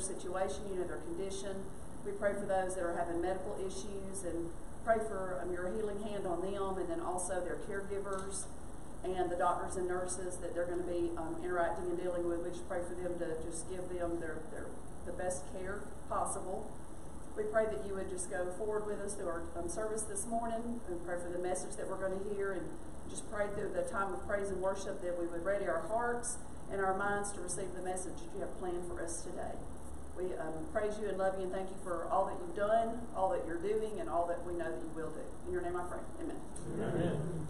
situation, you know their condition. We pray for those that are having medical issues and pray for your healing hand on them, and then also their caregivers and the doctors and nurses that they're going to be interacting and dealing with. We just pray for them to just give them the best care possible. We pray that you would just go forward with us through our service this morning. We pray for the message that we're going to hear, and just pray through the time of praise and worship that we would ready our hearts and our minds to receive the message that you have planned for us today. We praise you and love you and thank you for all that you've done, all that you're doing, and all that we know that you will do. In your name I pray. Amen. Amen.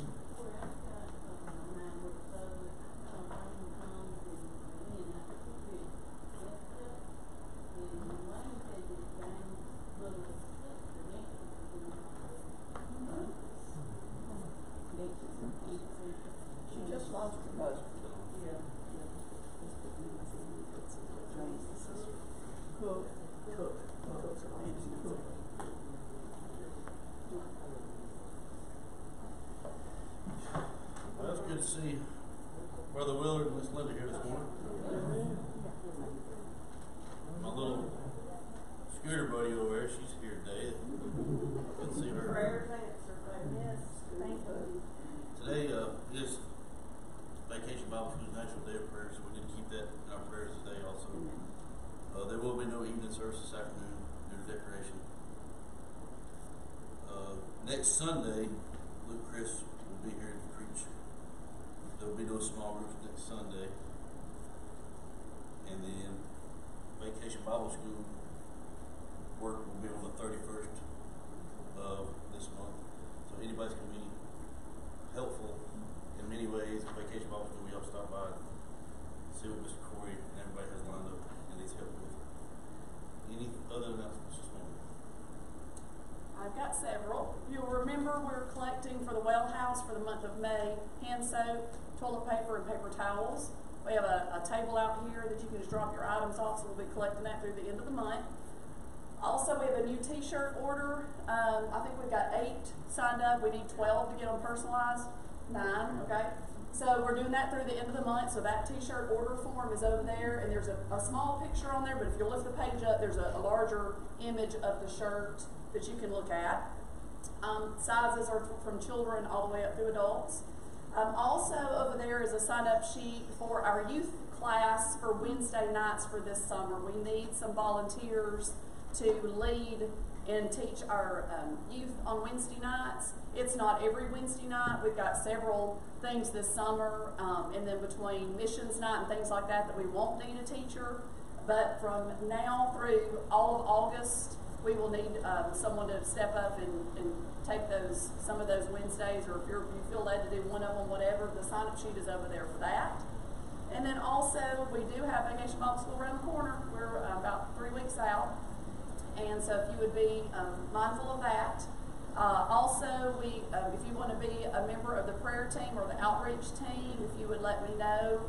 She just lost her husband. Cook. Well, it's good to see Brother Willard and Miss Linda here this morning. My little scooter buddy over there, she's here today. Good to see her. Prayers answered. Yes, thank you. Today is Vacation Bible School's National Day of Prayer, so we need to keep that in our prayers today also. There will be no evening service this afternoon due to decoration. Next Sunday, Luke Chris will be here to preach. There will be no small groups next Sunday. And then Vacation Bible School work will be on the 31st of this month. So anybody's going to be helpful in many ways. Vacation Bible School, we all stop by and see what Mr. Corey and everybody has lined up and needs help with. Any other announcements this morning? I've got several. You'll remember we're collecting for the Well House for the month of May hand soap, toilet paper, and paper towels. We have a table out here that you can just drop your items off, so we'll be collecting that through the end of the month. Also, we have a new t-shirt order. I think we've got 8 signed up. We need 12 to get them personalized. 9, okay? So we're doing that through the end of the month. So that t-shirt order form is over there, and there's a small picture on there, but if you lift the page up, there's a larger image of the shirt that you can look at. Sizes are from children all the way up through adults. Also over there is a sign-up sheet for our youth class for Wednesday nights for this summer. We need some volunteers to lead and teach our youth on Wednesday nights. It's not every Wednesday night. We've got several things this summer, and then between missions night and things like that we won't need a teacher. But from now through all of August, we will need someone to step up and take some of those Wednesdays, or if you feel led to do one of them, whatever, the sign-up sheet is over there for that. And then also, we do have Vacation Bible School around the corner. We're about 3 weeks out. And so if you would be mindful of that. Also, if you want to be a member of the prayer team or the outreach team, if you would let me know,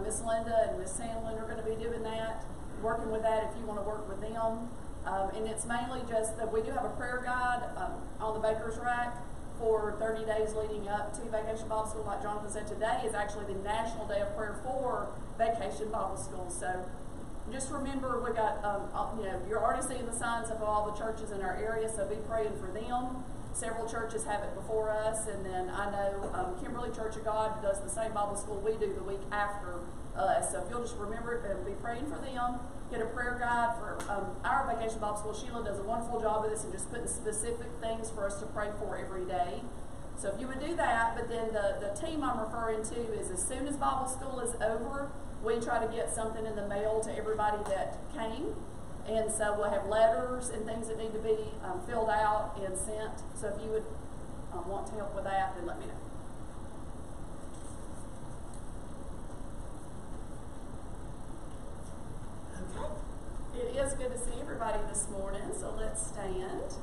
Miss Linda and Miss Sandlin are going to be doing that, working with that if you want to work with them. And it's mainly just that we do have a prayer guide on the baker's rack for 30 days leading up to Vacation Bible School. Like Jonathan said, today is actually the National Day of Prayer for Vacation Bible School. So just remember, we got, you're already seeing the signs of all the churches in our area, so be praying for them. Several churches have it before us, and then I know Kimberly Church of God does the same Bible school we do the week after us. So if you'll just remember it and be praying for them, get a prayer guide for our Vacation Bible School. Sheila does a wonderful job of this and just putting specific things for us to pray for every day. So if you would do that, but then the team I'm referring to is as soon as Bible school is over, we try to get something in the mail to everybody that came. And so we'll have letters and things that need to be filled out and sent. So if you would want to help with that, then let me know. Okay. It is good to see everybody this morning, so let's stand.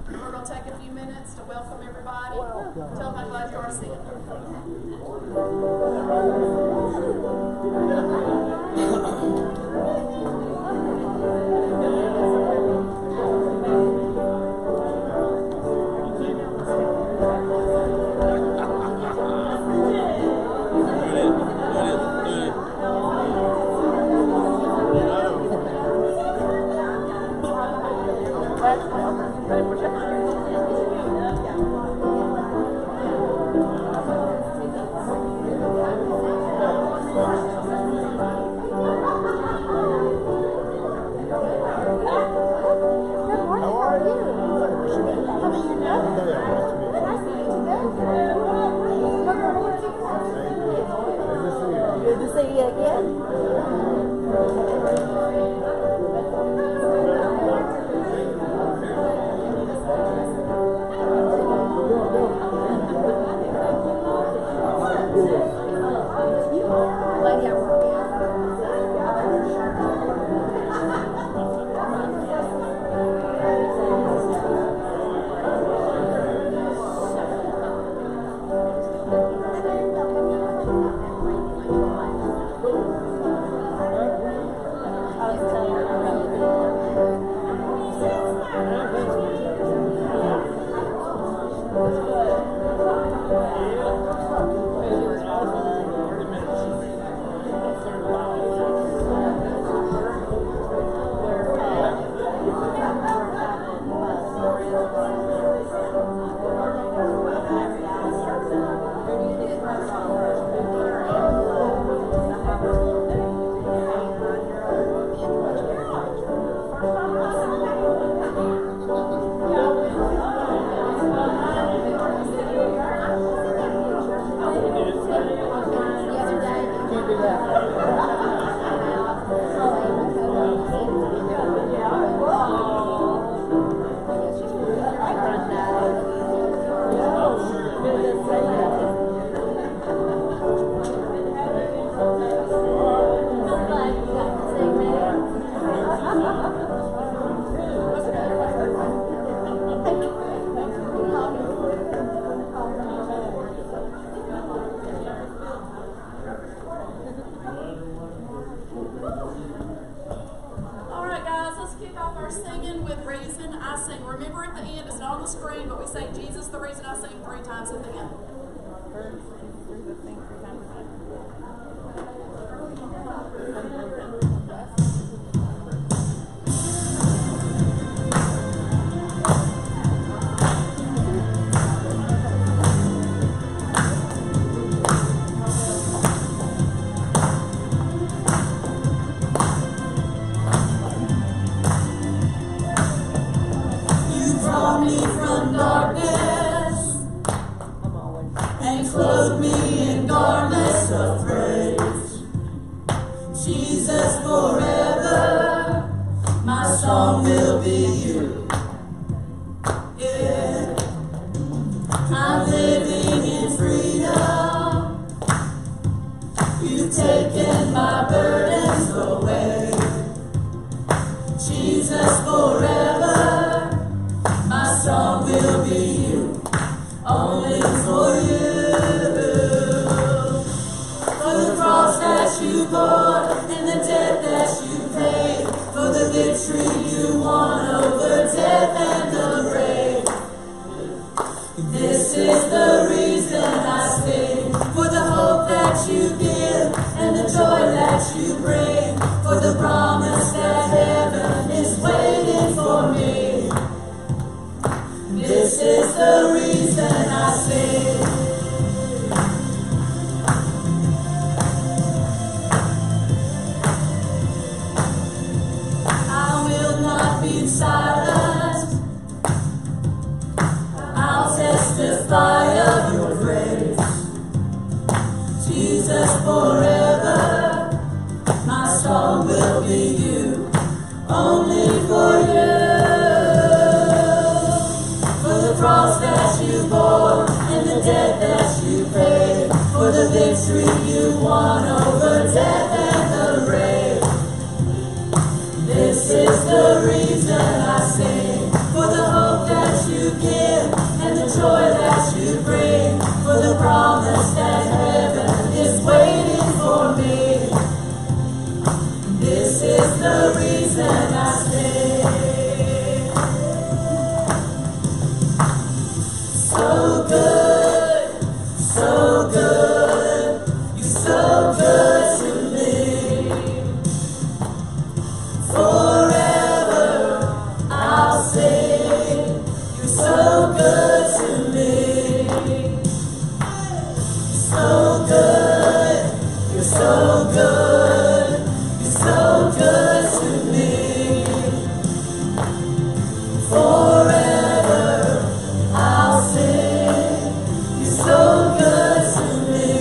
We're going to take a few minutes to welcome everybody. Tell them how glad you are to see them. we're singing with Reason I Sing. Remember at the end, it's not on the screen, but we say Jesus the Reason I Sing 3 times at the end. Clothe me in garments of praise. Jesus, forever, my song will be you. Yeah, I'm living in freedom. You've taken my burdens away. Jesus, forever, my song will be you. Only for you. That you bore and the debt that you paid, for the victory you won over death and the grave. This is the reason I sing, for the hope that you give and the joy that you bring, for the promise that heaven is waiting for me. This is the reason I sing. Silent, I'll testify of your grace. Jesus, forever, my song will be you, only for you. For the cross that you bore and the debt that you paid, for the victory you won over death and the grave. This is the reason I sing, for the hope that you give and the joy that you bring, for the promise that heaven is waiting for me. This is the reason I sing. So good, so good, you're so good to me. Forever I'll sing, you're so good to me. So good, you're so good, you're so good to me. Forever I'll sing, you're so good to me.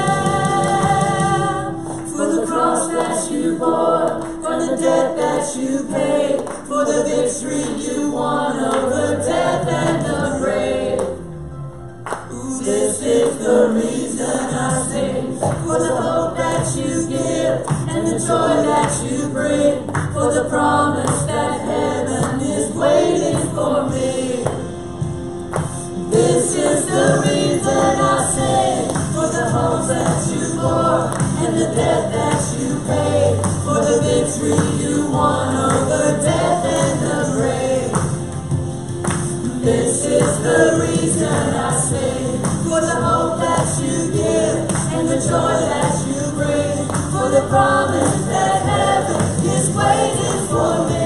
Yeah. For the cross that you bore, for the debt that you paid, for the victory you won over death and the grave. This is the reason I sing, for the hope that you give and the joy that you bring, for the promise that heaven is waiting for me. This is the reason I sing, for the hope that you bore and the debt that you paid, for the victory you won over death and the grave. This is the reason I sing, for the hope that you give and the joy that you bring, for the promise that heaven is waiting for me.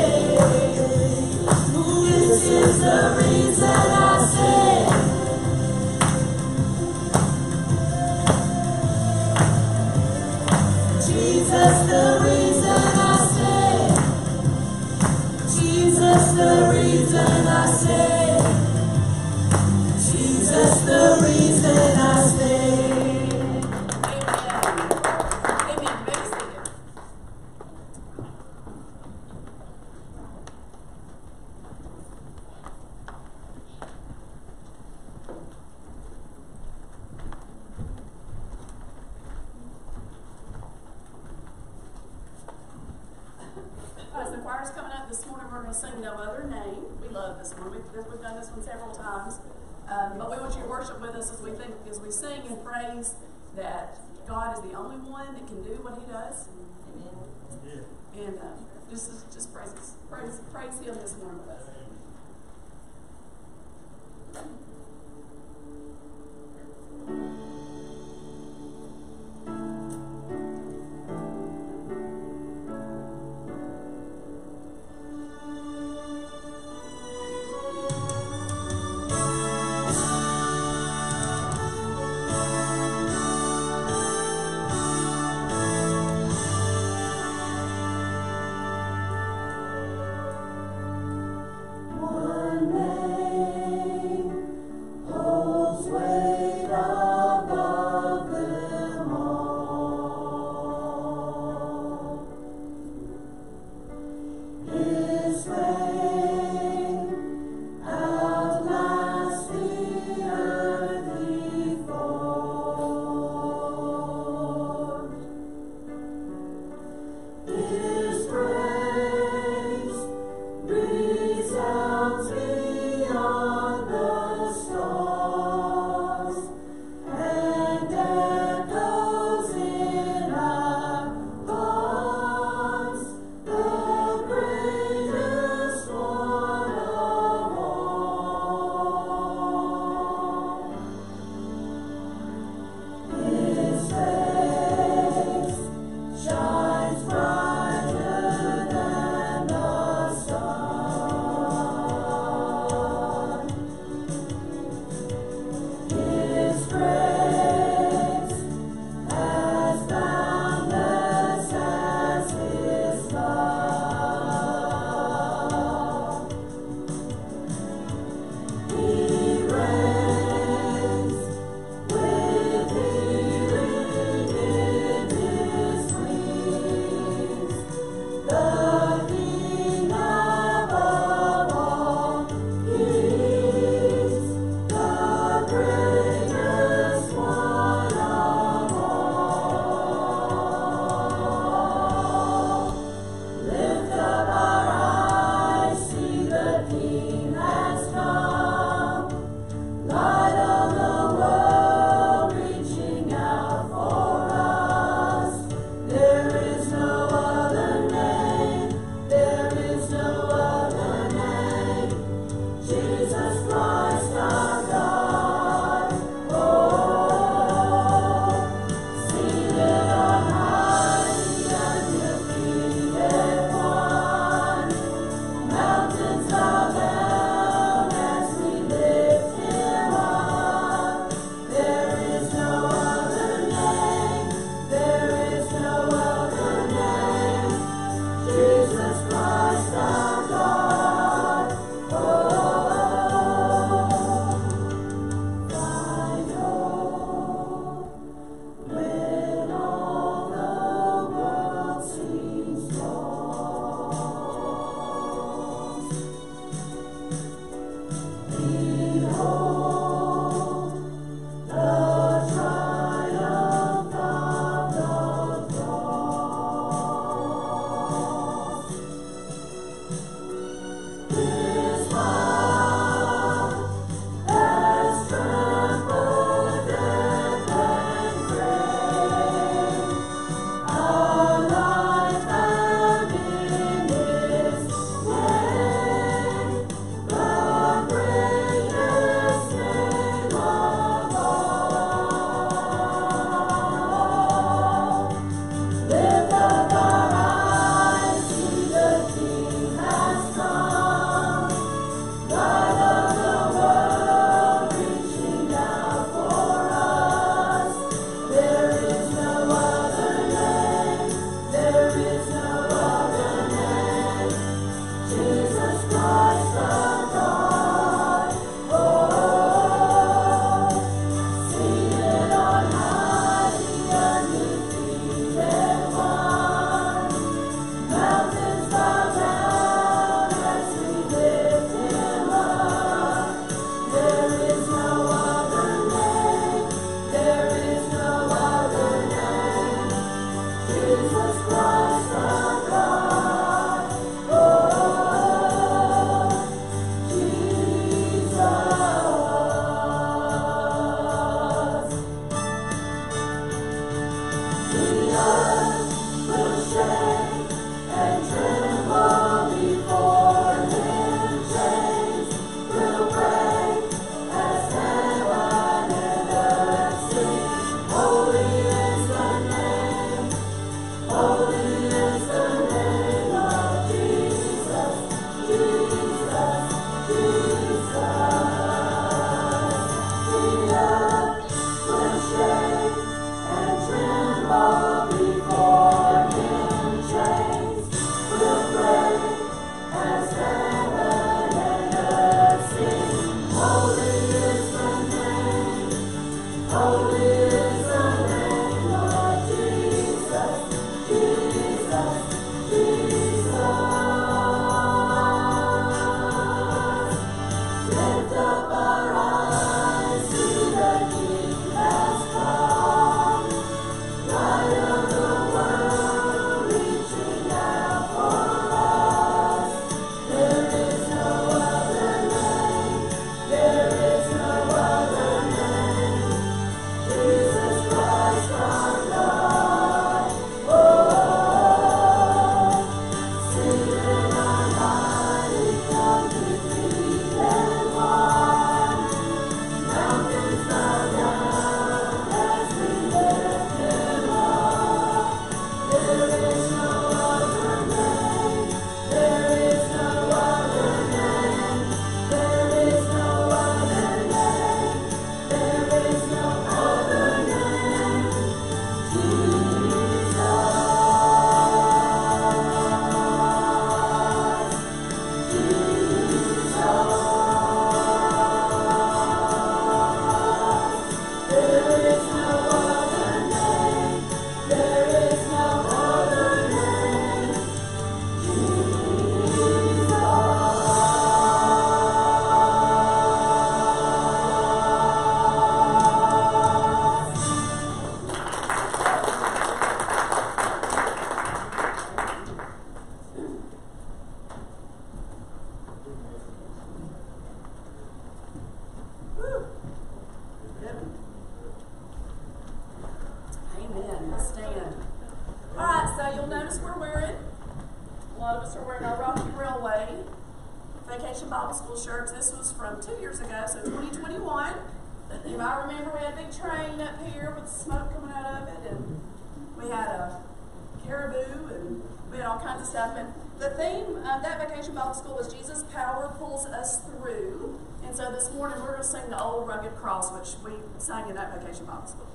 This is the reason I sing. Jesus, the reason I sing. Jesus, the reason I sing. Jesus, the reason I sing. Amen. Amen. Be seated. As the choir's coming up this morning, we're going to sing No Other Name. We love this one. We've done this one several times. But we want you to worship with us as we sing and praise that God is the only one that can do what He does. Amen. And Vacation Bible School shirts. This was from 2 years ago, so 2021. You might remember we had a big train up here with smoke coming out of it, and we had a caribou, and we had all kinds of stuff. And the theme of that Vacation Bible School was Jesus' power pulls us through. And so this morning we're going to sing the Old Rugged Cross, which we sang in that Vacation Bible School.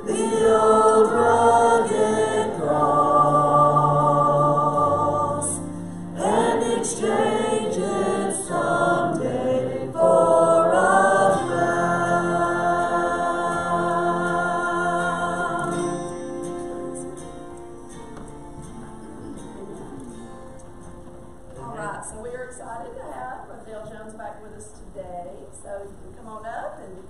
The old rugged cross. right, so we are excited to have Brother Dale Jones back with us today. So you can come on up and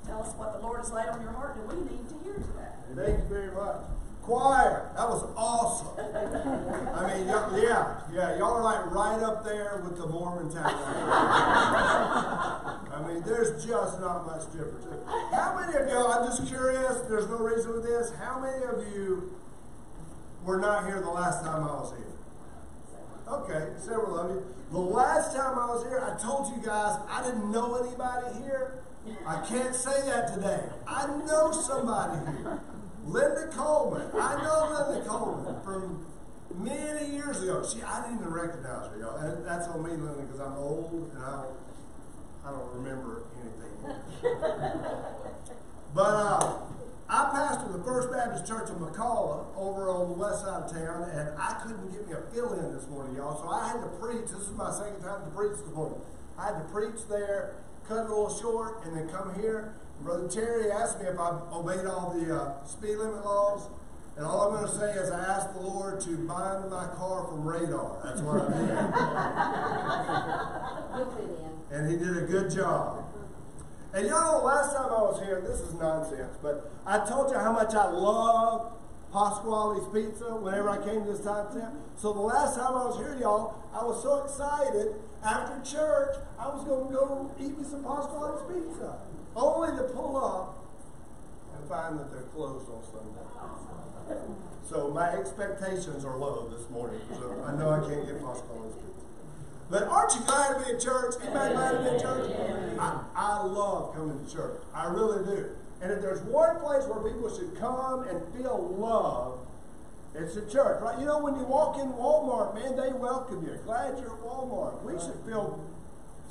tell us what the Lord has laid on your heart and we need to hear today. Thank you very much. Choir, that was awesome. I mean, y'all are like right up there with the Mormon tabernacle. I mean, there's just not much difference. How many of y'all, I'm just curious, there's no reason for this, how many of you were not here the last time I was here? Okay, several of you. The last time I was here, I told you guys I didn't know anybody here. I can't say that today. I know somebody here. Linda Coleman. I know Linda Coleman from many years ago. I didn't even recognize her, y'all. That's on me, Linda, because I'm old and I don't remember anything. But I pastored the First Baptist Church of McCalla over on the west side of town, and I couldn't get me a fill-in this morning, y'all. So I had to preach. This is my second time to preach this morning. I had to preach there, cut it a little short, and then come here. Brother Terry asked me if I obeyed all the speed limit laws, and all I'm going to say is I asked the Lord to bind my car from radar. That's what I did. And He did a good job. And y'all know, last time I was here, this is nonsense, but I told you how much I love Pasquale's Pizza whenever I came to this time of town. So the last time I was here, y'all, I was so excited. After church, I was going to go eat me some Pasquale's Pizza, only to pull up and find that they're closed on Sunday. So my expectations are low this morning, so I know I can't get Pasquale's Pizza. But aren't you glad to be in church? Anybody glad to be in church? I love coming to church. I really do. And if there's one place where people should come and feel love, it's at church, right? You know, when you walk in Walmart, man, they welcome you. Glad you're at Walmart. We should feel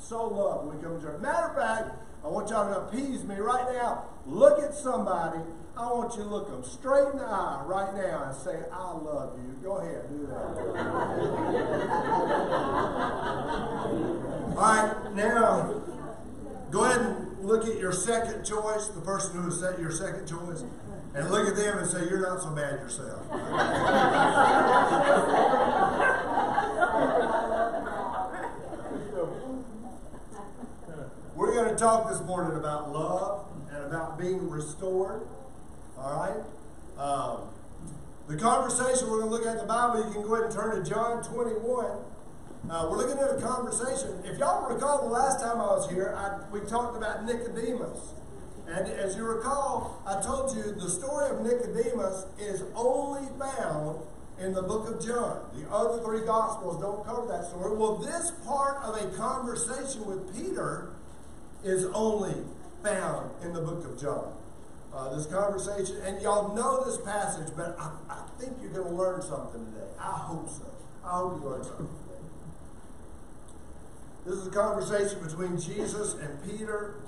so loved when we come to church. Matter of fact, I want y'all to appease me right now. Look at somebody. I want you to look them straight in the eye right now and say, I love you. Go ahead, do that. All right, now, go ahead and look at your second choice, the person who has set your second choice, and look at them and say, you're not so bad yourself. We're going to talk this morning about love and about being restored. All right? The conversation we're going to look at in the Bible, you can go ahead and turn to John 21. We're looking at a conversation. If y'all recall the last time I was here, we talked about Nicodemus. And as you recall, I told you the story of Nicodemus is only found in the book of John. The other three Gospels don't cover that story. Well, this part of a conversation with Peter is only found in the book of John. This conversation, and y'all know this passage, but I think you're going to learn something today. I hope so. I hope you learn something today. This is a conversation between Jesus and Peter,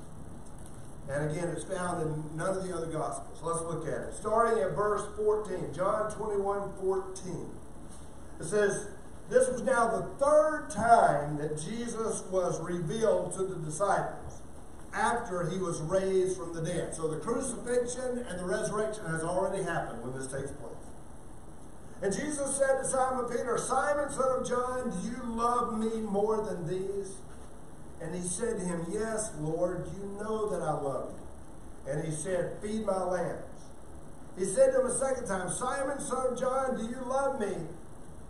and again, it's found in none of the other Gospels. Let's look at it. Starting at verse 14, John 21:14. It says, this was now the third time that Jesus was revealed to the disciples after he was raised from the dead. So the crucifixion and the resurrection has already happened when this takes place. And Jesus said to Simon Peter, Simon, son of John, do you love me more than these? And he said to him, yes, Lord, you know that I love you. And he said, feed my lambs. He said to him a second time, Simon, son of John, do you love me?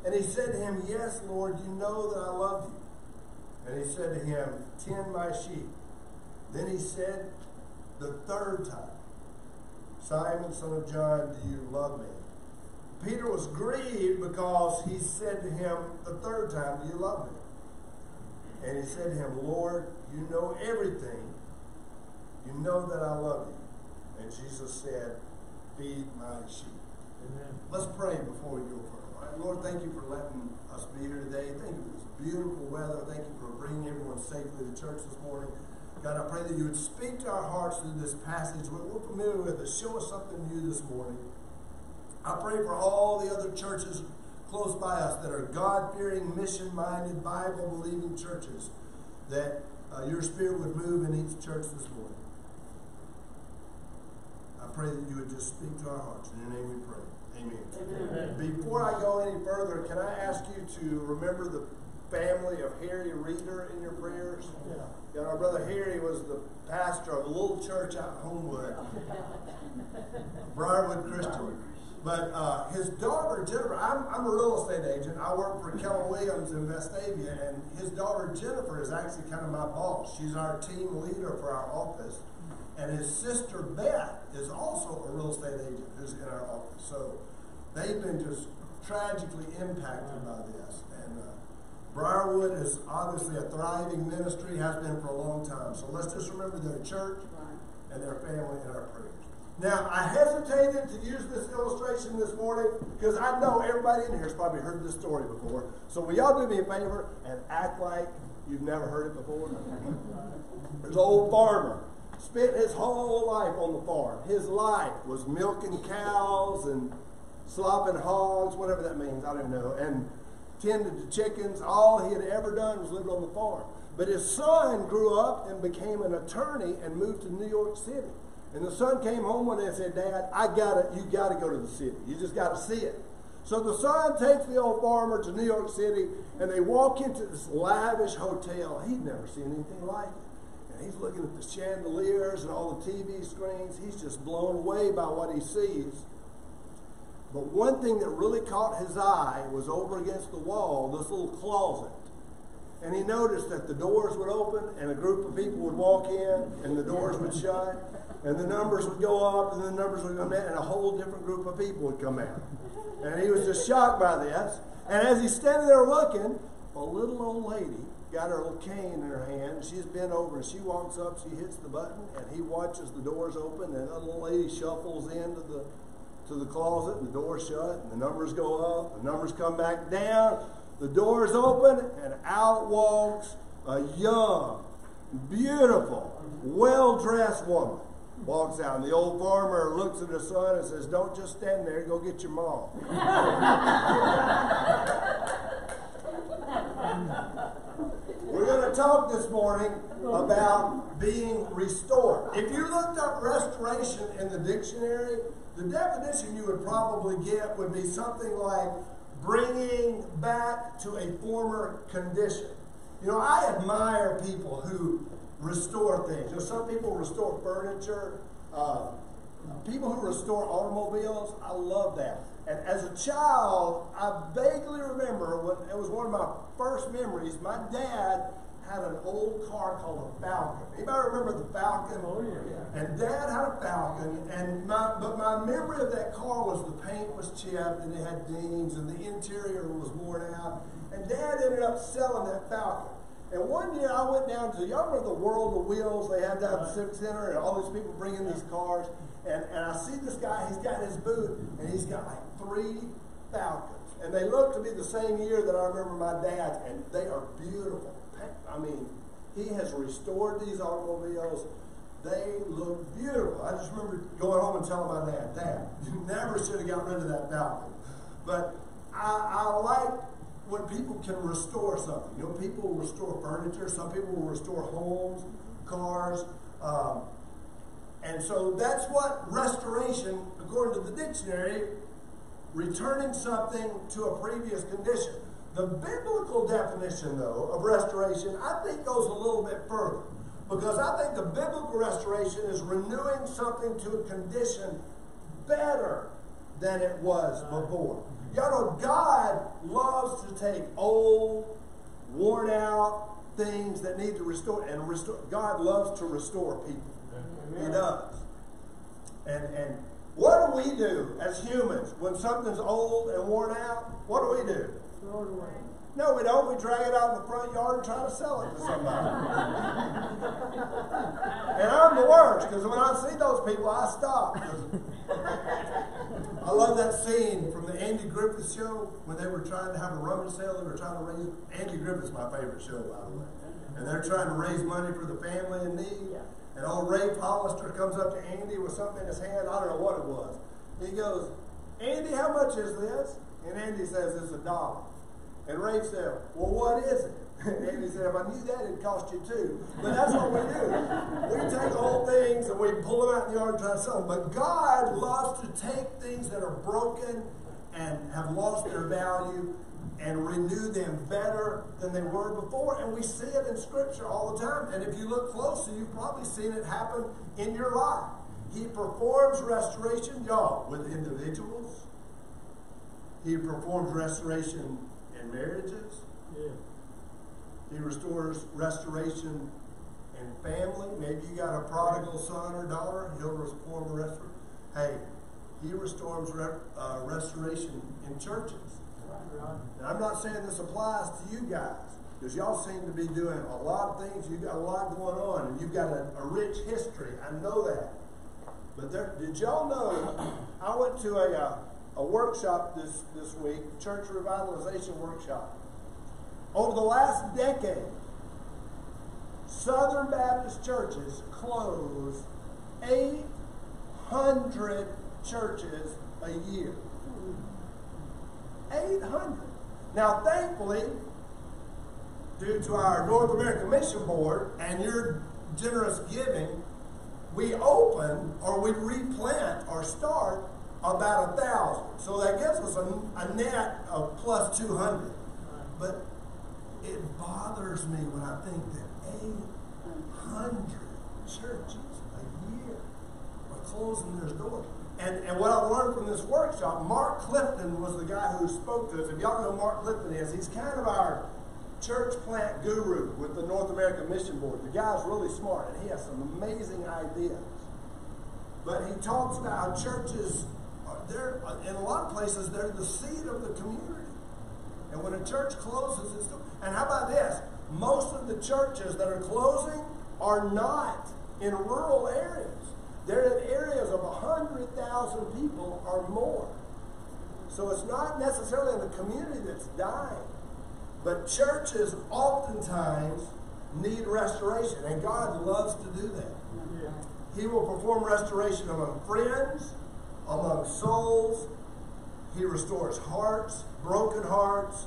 And he said to him, yes, Lord, you know that I love you. And he said to him, tend my sheep. Then he said the third time, Simon, son of John, do you love me? Peter was grieved because he said to him the third time, do you love me? And he said to him, Lord, you know everything. You know that I love you. And Jesus said, feed my sheep. Amen. Let's pray before we go further. All right? Lord, thank you for letting us be here today. Thank you for this beautiful weather. Thank you for bringing everyone safely to church this morning. God, I pray that you would speak to our hearts through this passage we're familiar with, but show us something new this morning. I pray for all the other churches close by us that are God-fearing, mission-minded, Bible-believing churches, that your Spirit would move in each church this morning. I pray that you would just speak to our hearts. In your name we pray. Amen. Amen. Before I go any further, can I ask you to remember the family of Harry Reeder in your prayers? Yeah. You know, our brother Harry was the pastor of a little church out in Homewood, Briarwood Christian. But his daughter Jennifer, I'm a real estate agent. I work for Keller Williams in Vestavia, and his daughter Jennifer is actually kind of my boss. She's our team leader for our office. And his sister Beth is also a real estate agent who's in our office. So they've been just tragically impacted by this. And Briarwood is obviously a thriving ministry, has been for a long time. So let's just remember their church and their family in our prayers. Now, I hesitated to use this illustration this morning because I know everybody in here has probably heard this story before. So will y'all do me a favor and act like you've never heard it before? There's an old farmer. Spent his whole life on the farm. His life was milking cows and slopping hogs, whatever that means, I don't know, and tended to chickens. All he had ever done was lived on the farm. But his son grew up and became an attorney and moved to New York City. And the son came home one day and said, "Dad, you got to go to the city. You just got to see it." So the son takes the old farmer to New York City, and they walk into this lavish hotel. He'd never seen anything like it. And he's looking at the chandeliers and all the TV screens. He's just blown away by what he sees. But one thing that really caught his eye was over against the wall, this little closet. And he noticed that the doors would open and a group of people would walk in and the doors would shut and the numbers would go up and the numbers would come in and a whole different group of people would come out. And he was just shocked by this. And as he's standing there looking, a little old lady got her little cane in her hand. She's bent over and she walks up, she hits the button, and he watches the doors open and that little lady shuffles into the closet and the doors shut and the numbers go up, the numbers come back down. The doors open, and out walks a young, beautiful, well-dressed woman. Walks out, and the old farmer looks at his son and says, "Don't just stand there, go get your mom." We're going to talk this morning about being restored. If you looked up restoration in the dictionary, the definition you would probably get would be something like bringing back to a former condition. You know, I admire people who restore things. You know, some people restore furniture. People who restore automobiles, I love that. And as a child, I vaguely remember when it was one of my first memories. My dad had an old car called a Falcon. Anybody remember the Falcon? Oh, yeah. And Dad had a Falcon, but my memory of that car was the paint was chipped and it had dings and the interior was worn out. And Dad ended up selling that Falcon. And one year I went down to, y'all remember the World of Wheels they had down at the Civic Center, and all these people bring in these cars. And I see this guy, he's got his booth, and he's got like 3 Falcons. And they look to be the same year that I remember my dad's, and they are beautiful. I mean, he has restored these automobiles. They look beautiful. I just remember going home and telling my dad, "Dad, you never should have got rid of that Falcon." But I like when people can restore something. You know, people will restore furniture. Some people will restore homes, cars. And so that's what restoration, according to the dictionary, returning something to a previous condition. The biblical definition, though, of restoration, I think goes a little bit further. Because I think the biblical restoration is renewing something to a condition better than it was before. Y'all know God loves to take old, worn out things that need to restore and restore. God loves to restore people. He does. And what do we do as humans when something's old and worn out? What do we do? Throw it away. No, we don't. We drag it out in the front yard and try to sell it to somebody. And I'm the worst, because when I see those people, I stop. I love that scene from the Andy Griffith show when they were trying to have a rummage sale. They were trying to raise, Andy Griffith's my favorite show, by the way. And they're trying to raise money for the family in need. And old Ray Hollister comes up to Andy with something in his hand. I don't know what it was. He goes, "Andy, how much is this?" And Andy says, "It's $1." And Ray said, "Well, what is it?" And Andy said, "If I knew that, it'd cost you $2." But that's what we do. We take old things and we pull them out in the yard and try to sell them. But God loves to take things that are broken and have lost their value and renew them better than they were before. And we see it in Scripture all the time. And if you look closely, you've probably seen it happen in your life. He performs restoration, y'all, with individuals. He performs restoration in marriages. Yeah. He restores restoration in family. Maybe you got a prodigal son or daughter. He'll perform restoration. Hey, he restores restoration in churches. And I'm not saying this applies to you guys, because y'all seem to be doing a lot of things. You've got a lot going on, and you've got a rich history. I know that. But did y'all know, I went to a workshop this week, church revitalization workshop. Over the last decade, Southern Baptist churches closed 800 churches a year. 800. Now, thankfully, due to our North American Mission Board and your generous giving, we open or we replant or start about 1,000. So that gives us a net of plus 200. But it bothers me when I think that 800 churches a year are closing their doors. And what I learned from this workshop, Mark Clifton was the guy who spoke to us. If y'all know who Mark Clifton is, he's kind of our church plant guru with the North American Mission Board. The guy's really smart, and he has some amazing ideas. But he talks about how churches, in a lot of places, they're the seed of the community. And when a church closes, and how about this? Most of the churches that are closing are not in rural areas. They're in areas of 100,000 people or more. So it's not necessarily in the community that's dying. But churches oftentimes need restoration, and God loves to do that. Yeah. He will perform restoration among friends, among souls. He restores hearts, broken hearts.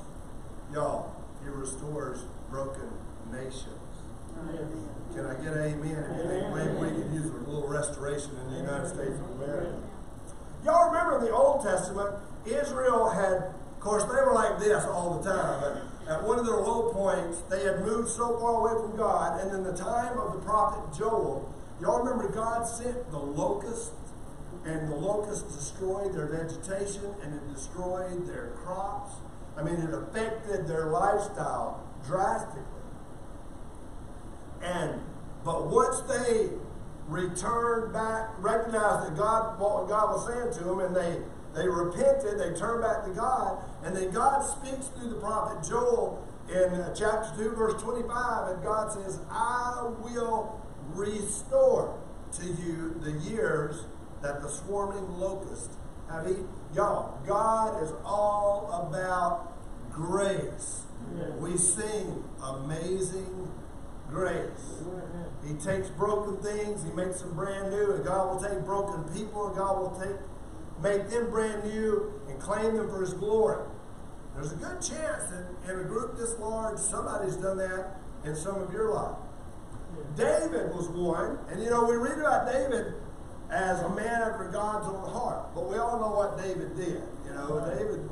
Y'all, he restores broken nations. Can I get an amen? And maybe we can use a little restoration in the United States of America. Y'all remember in the Old Testament, Israel had, of course, they were like this all the time, but at one of their low points, they had moved so far away from God, and in the time of the prophet Joel, y'all remember God sent the locusts, and the locusts destroyed their vegetation, and it destroyed their crops. I mean, it affected their lifestyle drastically. But once they returned back, recognized that what God was saying to them, and they repented, they turned back to God, and then God speaks through the prophet Joel in chapter 2, verse 25, and God says, I will restore to you the years that the swarming locust have eaten. Y'all, God is all about grace. We sing Amazing Grace. He takes broken things, he makes them brand new, and God will take broken people, and God will make them brand new and claim them for his glory. There's a good chance that in a group this large, somebody's done that in some of your life. David was one, and we read about David as a man after God's own heart, but we all know what David did. David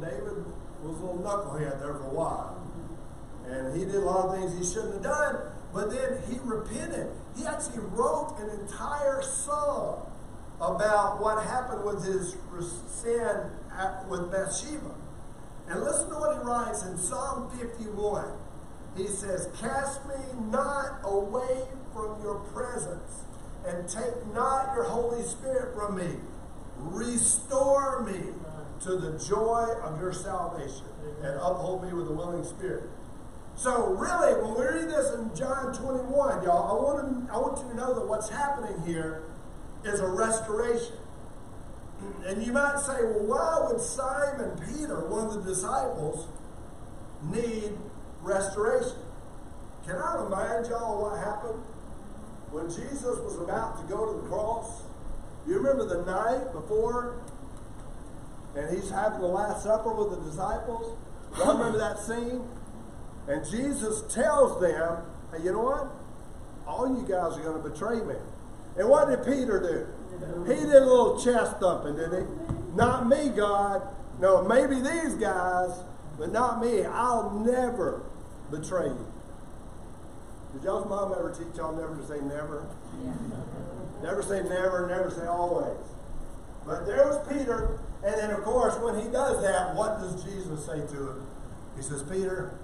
was a little knucklehead there for a while, and he did a lot of things he shouldn't have done. But then he repented. He actually wrote an entire song about what happened with his sin with Bathsheba. And listen to what he writes in Psalm 51. He says, cast me not away from your presence, and take not your Holy Spirit from me. Restore me to the joy of your salvation, and uphold me with a willing spirit. So really, when we read this in John 21, y'all, I want you to know that what's happening here is a restoration. And you might say, well, why would Simon Peter, one of the disciples, need restoration? Can I remind y'all what happened when Jesus was about to go to the cross? You remember the night before, and he's having the Last Supper with the disciples? Y'all remember that scene? And Jesus tells them, hey, you know what? All you guys are going to betray me. And what did Peter do? He did a little chest thumping, didn't he? Not me, God. No, maybe these guys, but not me. I'll never betray you. Did y'all's mom ever teach y'all never to say never? Yeah. Never say never, never say always. But there was Peter, and then of course when he does that, what does Jesus say to him? He says, Peter,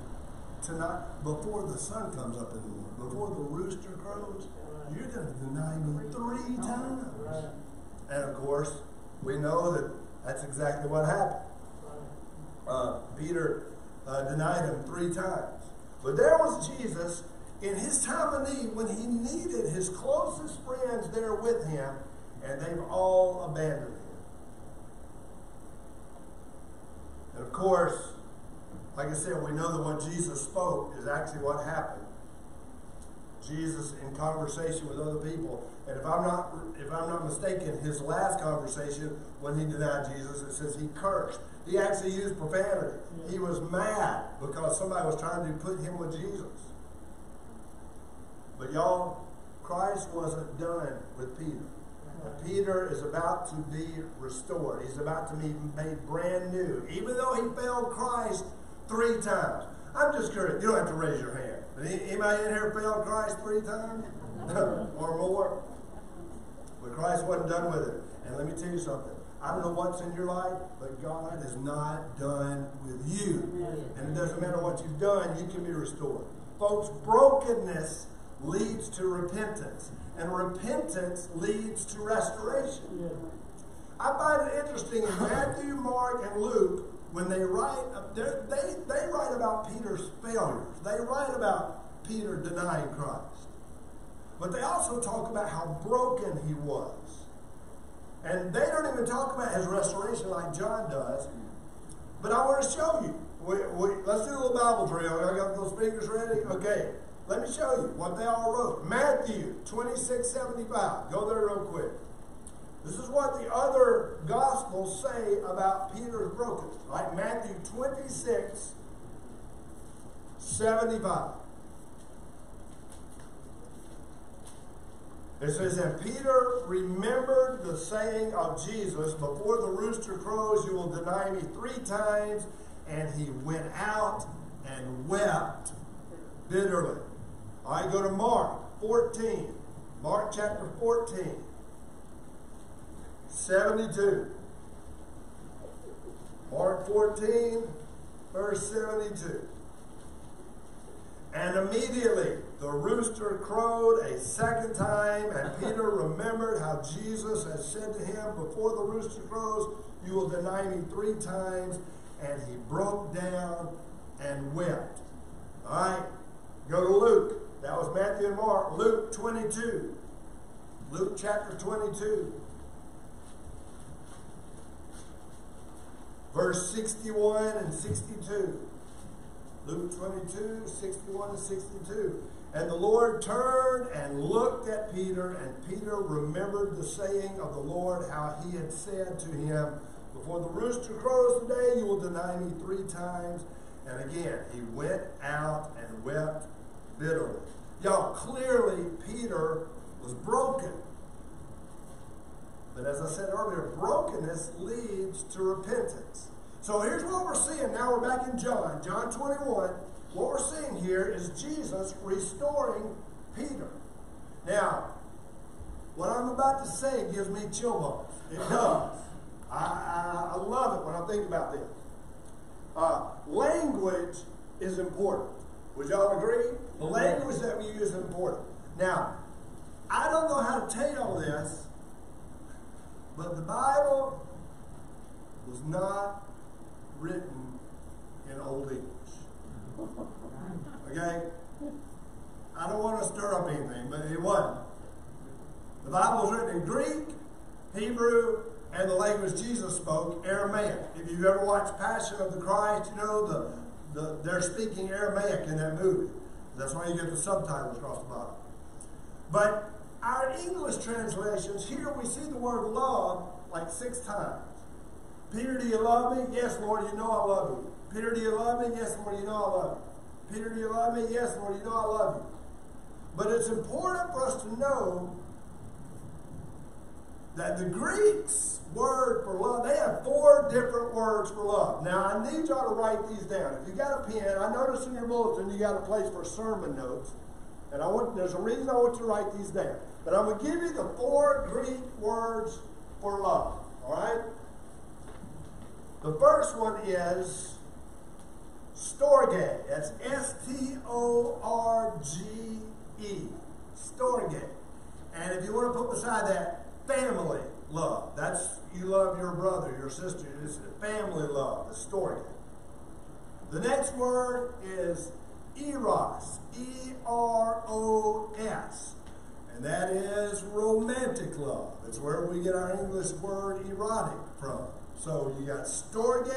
tonight, before the sun comes up in the morning, before the rooster crows, you're going to deny me 3 times. And of course, we know that that's exactly what happened. Peter denied him 3 times. But there was Jesus in his time of need, when he needed his closest friends there with him, and they've all abandoned him. And of course, like I said, we know that what Jesus spoke is actually what happened. Jesus in conversation with other people, and if I'm not mistaken, his last conversation when he denied Jesus, it says he cursed. He actually used profanity. He was mad because somebody was trying to put him with Jesus. But y'all, Christ wasn't done with Peter. Peter is about to be restored. He's about to be made brand new. Even though he failed Christ 3 times. I'm just curious. You don't have to raise your hand. Anybody in here failed Christ 3 times? Or more? But Christ wasn't done with it. And let me tell you something. I don't know what's in your life, but God is not done with you. And it doesn't matter what you've done, you can be restored. Folks, brokenness leads to repentance. And repentance leads to restoration. I find it interesting in Matthew, Mark, and Luke, when they write, they write about Peter's failures. They write about Peter denying Christ. But they also talk about how broken he was. And they don't even talk about his restoration like John does. But I want to show you. Let's do a little Bible drill. I got those fingers ready? Okay. Let me show you what they all wrote. Matthew 26:75. Go there real quick. This is what the other Gospels say about Peter's brokenness. Like Matthew 26:75. It says, and Peter remembered the saying of Jesus, before the rooster crows, you will deny me 3 times. And he went out and wept bitterly. All right, go to Mark 14. Mark chapter 14. 72. Mark 14, verse 72. And immediately the rooster crowed a 2nd time, and Peter remembered how Jesus had said to him, before the rooster crows, you will deny me 3 times. And he broke down and wept. All right, go to Luke. That was Matthew and Mark. Luke 22. Luke chapter 22. Verse 61 and 62. Luke 22, 61 and 62. And the Lord turned and looked at Peter, and Peter remembered the saying of the Lord, how he had said to him, before the rooster crows today, you will deny me 3 times. And again, he went out and wept bitterly. Y'all, clearly Peter was broken. But as I said earlier, brokenness leads to repentance. So here's what we're seeing. Now we're back in John 21. What we're seeing here is Jesus restoring Peter. Now, what I'm about to say gives me chill bumps. It does. I love it when I think about this. Language is important. Would y'all agree? The language that we use is important. Now, I don't know how to tell you all this, but the Bible was not written in Old English. Okay? I don't want to stir up anything, but it wasn't. The Bible was written in Greek, Hebrew, and the language Jesus spoke, Aramaic. If you've ever watched Passion of the Christ, you know they're speaking Aramaic in that movie. That's why you get the subtitles across the bottom. But our English translations, here we see the word love like 6 times. Peter, do you love me? Yes, Lord, you know I love you. Peter, do you love me? Yes, Lord, you know I love you. Peter, do you love me? Yes, Lord, you know I love you. But it's important for us to know that the Greeks' word for love, they have 4 different words for love. Now, I need y'all to write these down. If you got a pen, I noticed in your bulletin you got a place for sermon notes. And there's a reason I want you to write these down. But I'm going to give you the 4 Greek words for love. All right? The first one is storge. That's S-T-O-R-G-E. Storge. And if you want to put beside that, family love. That's, you love your brother, your sister. It's family love, the storge. The next word is eros. E-R-O-S. And that is romantic love. It's where we get our English word erotic from. So you got storge,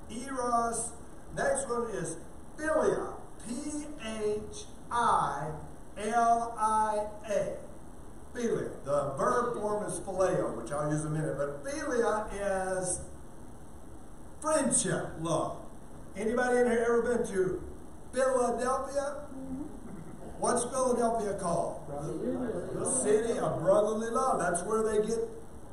eros. Next one is philia. P-H-I-L-I-A. Philia. The verb form is phileo, which I'll use in a minute. But philia is friendship love. Anybody in here ever been to Philadelphia? What's Philadelphia called? The city of brotherly love. That's where they get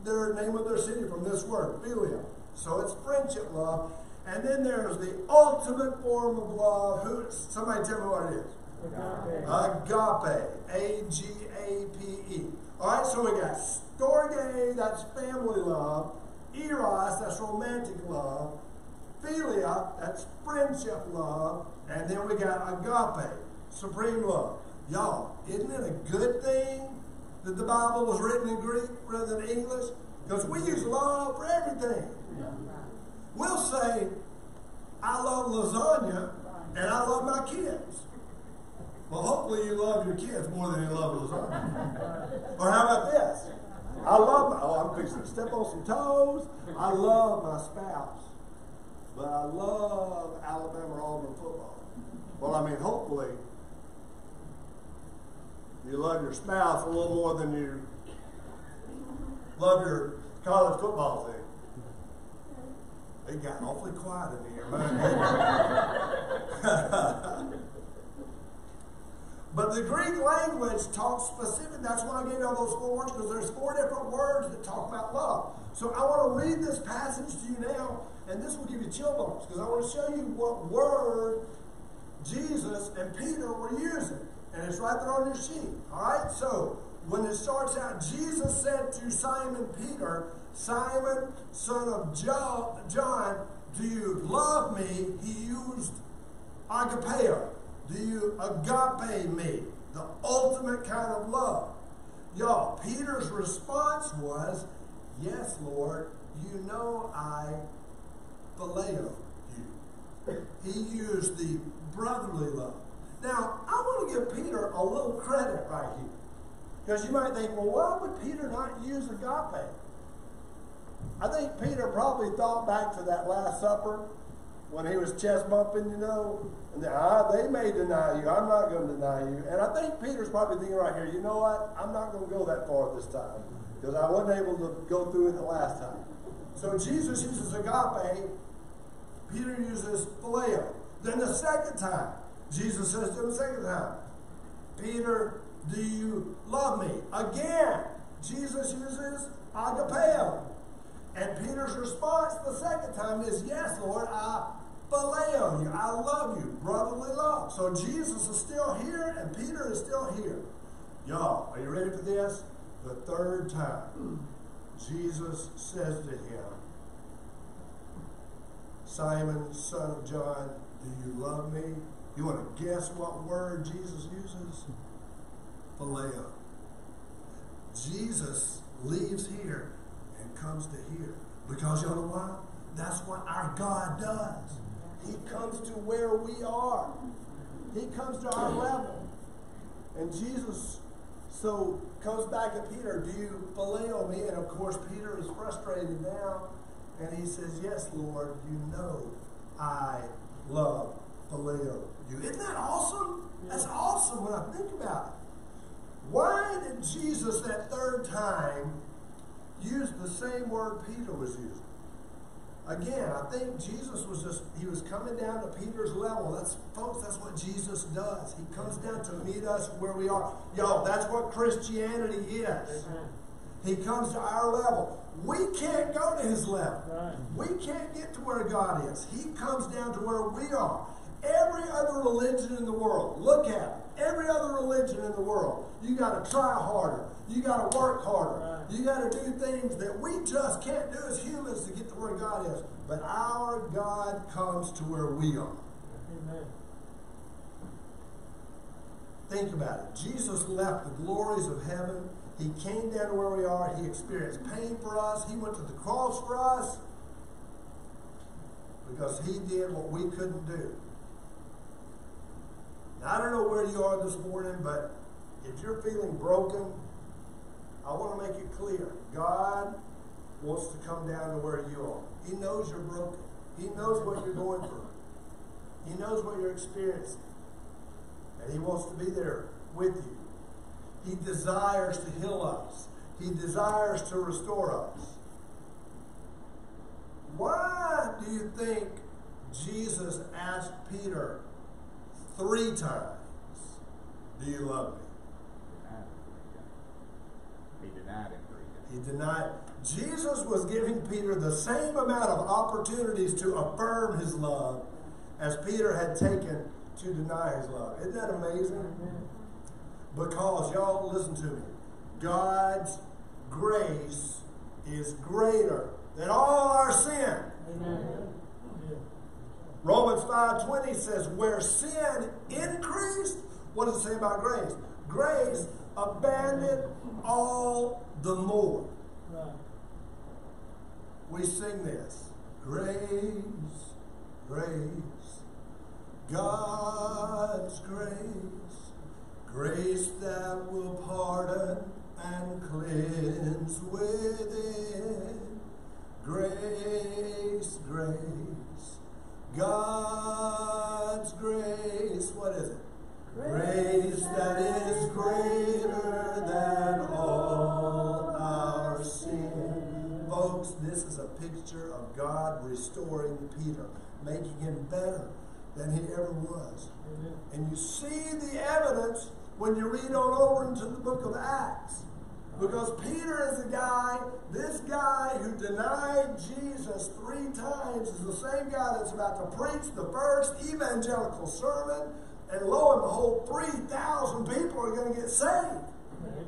their name of their city, from this word, philia. So it's friendship love. And then there's the ultimate form of love. Somebody tell me what it is. Agape. A-G-A-P-E. All right, so we got storge, that's family love. Eros, that's romantic love. Philia, that's friendship love. And then we got agape, supreme love. Y'all, isn't it a good thing that the Bible was written in Greek rather than English? Because we use love for everything. We'll say, I love lasagna and I love my kids. Well, hopefully you love your kids more than you love lasagna. Or how about this? I'm fixing to step on some toes. I love my spouse. But I love Alabama Auburn football. Well, I mean, hopefully you love your spouse a little more than you love your college football team. They got awfully quiet in here, man. But the Greek language talks specific. That's why I gave you all those 4 words, because there's 4 different words that talk about love. So I want to read this passage to you now, and this will give you chill bumps, because I want to show you what word Jesus and Peter were using. And it's right there on your sheet. All right? So when it starts out, Jesus said to Simon Peter, Simon, son of John, do you love me? He used agapeo. Do you agape me? The ultimate kind of love. Y'all, Peter's response was, yes, Lord, you know I phileo you. He used the brotherly love. Now, I want to give Peter a little credit right here. Because you might think, well, why would Peter not use agape? I think Peter probably thought back to that Last Supper when he was chest bumping, you know, and they may deny you, I'm not going to deny you. And I think Peter's probably thinking right here, you know what, I'm not going to go that far this time, because I wasn't able to go through it the last time. So Jesus uses agape, Peter uses phileo. Then the second time, Jesus says to him the second time, Peter, do you love me? Again, Jesus uses agapeo. And Peter's response the second time is, yes, Lord, I phileo you. I love you. Brotherly love. So Jesus is still here and Peter is still here. Y'all, are you ready for this? The third time, Jesus says to him, Simon, son of John, do you love me? You want to guess what word Jesus uses? Phileo. Jesus leaves here and comes to here. Because y'all know why? That's what our God does. He comes to where we are. He comes to our level. And Jesus so comes back at Peter, do you phileo me? And of course Peter is frustrated now. And he says, yes, Lord, you know I love phileo you. Isn't that awesome? That's awesome when I think about it. Why did Jesus that third time use the same word Peter was using? Again, I think Jesus was he was coming down to Peter's level. Folks, that's what Jesus does. He comes down to meet us where we are. Y'all, that's what Christianity is. He comes to our level. We can't go to his level. Right. We can't get to where God is. He comes down to where we are. Every other religion in the world, look at it. Every other religion in the world, you got to try harder. You got to work harder. Right. You got to do things that we just can't do as humans to get to where God is. But our God comes to where we are. Amen. Think about it. Jesus left the glories of heaven. He came down to where we are. He experienced pain for us. He went to the cross for us because he did what we couldn't do. Now, I don't know where you are this morning, but if you're feeling broken, I want to make it clear. God wants to come down to where you are. He knows you're broken. He knows what you're going through. He knows what you're experiencing. And he wants to be there with you. He desires to heal us. He desires to restore us. Why do you think Jesus asked Peter 3 times, "Do you love me?" He denied him 3 times. He denied. Jesus was giving Peter the same amount of opportunities to affirm his love as Peter had taken to deny his love. Isn't that amazing? Because, y'all, listen to me. God's grace is greater than all our sin. Amen. Romans 5:20 says, where sin increased, what does it say about grace? Grace abounded all the more. Right. We sing this. Grace, grace, God's grace, grace that will pardon and cleanse within. Grace, grace, God's grace. What is it? Grace that is greater than all our sin. Folks, this is a picture of God restoring Peter, making him better than he ever was. Amen. And you see the evidence when you read on over into the book of Acts. Because Peter is the guy, this guy who denied Jesus 3 times is the same guy that's about to preach the first evangelical sermon. And lo and behold, 3,000 people are going to get saved. Amen.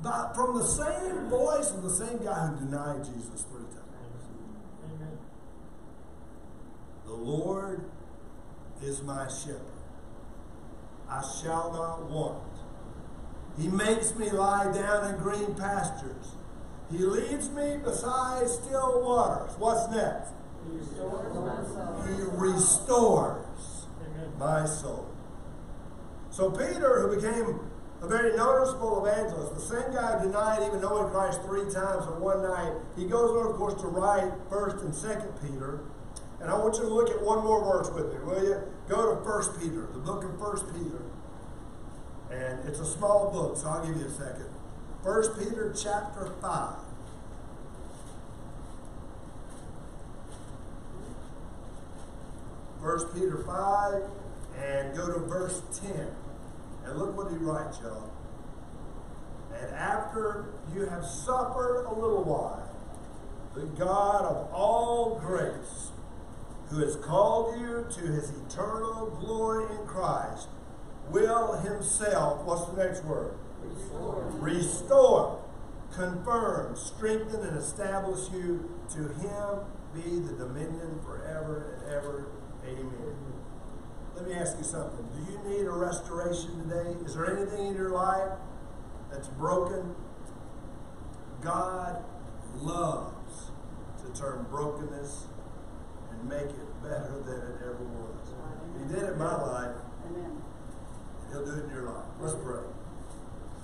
But from the same voice of the same guy who denied Jesus 3 times. Amen. The Lord is my shepherd. I shall not want. He makes me lie down in green pastures. He leads me beside still waters. What's next? He restores my soul. He restores Amen. my soul. So Peter, who became a very noticeable evangelist, the same guy who denied even knowing Christ 3 times in one night, he goes on, of course, to write 1st and 2nd Peter. And I want you to look at one more verse with me, will you? Go to 1 Peter, the book of 1 Peter. And it's a small book, so I'll give you a second. 1 Peter chapter 5. First Peter 5, and go to verse 10. And look what he writes, y'all. And after you have suffered a little while, the God of all grace, who has called you to his eternal glory in Christ, will himself, what's the next word? Restore, confirm, strengthen, and establish you. To him be the dominion forever and ever. Amen. Let me ask you something. Do you need a restoration today? Is there anything in your life that's broken? God loves to turn brokenness and make it better than it ever was. He did it in my life. Amen. He'll do it in your life. Let's pray.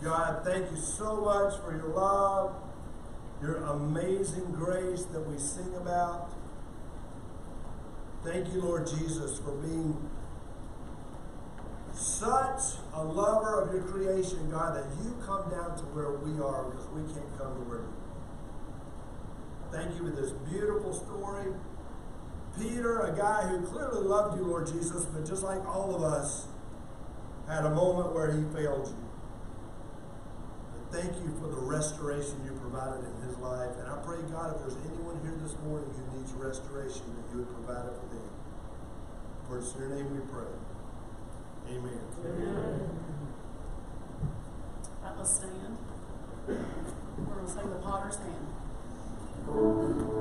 God, thank you so much for your love, your amazing grace that we sing about. Thank you, Lord Jesus, for being such a lover of your creation, God, that you come down to where we are because we can't come to where you are. Thank you for this beautiful story. Peter, a guy who clearly loved you, Lord Jesus, but just like all of us, had a moment where he failed you. thank you for the restoration you provided in his life. And I pray, God, if there's anyone here this morning who needs restoration, that you would provide it for them. For it's in your name we pray. Amen. Amen. All right, let's stand. We're going to sing the Potter's Hand.